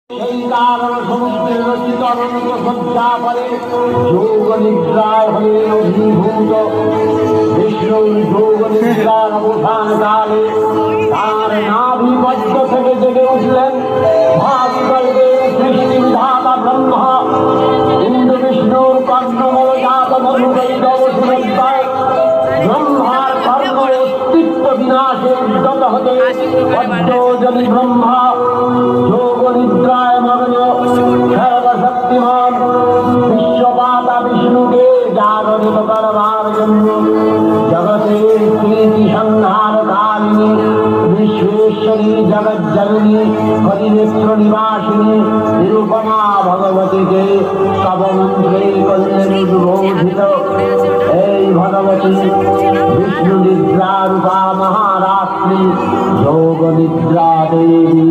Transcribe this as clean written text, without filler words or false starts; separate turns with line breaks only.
সেই কারণ সমুদ্রের রচিত অনন্ত সজ্জা ফলে যোগ নিদ্রায় হয়ে অভিভূত বিষ্ণুর যোগ নিদ্রার অবসান কালে তার নাভি মধ্য থেকে জেগে উঠলেন মহাবিকল্পের সৃষ্টি বিধাতা ব্রহ্মা। ইন্দ্র বিষ্ণুর কর্ণমল জাত মধুবৈদব সুরদ্বয় ব্রহ্মার কর্ম অস্তিত্ব বিনাশে উদ্যত হতে পদ্মজলি ব্রহ্মা যোগ নিদ্রায় মগ্ন সর্বশক্তিমান বিশ্বপাতা বিষ্ণুকে জাগরিত করবার জন্য জগতের কীর্তি সংহার কারিণী বিশ্বেশ্বরী জগজ্জননী হরিনেত্র নিবাসিনী নিরুপমা ভগবতীকে স্তবমন্ত্রে করলেন উদ্বোধিত। এই ভগবতী বিষ্ণু নিদ্রা রূপা মহারাত্রি যোগ নিদ্রা দেবী।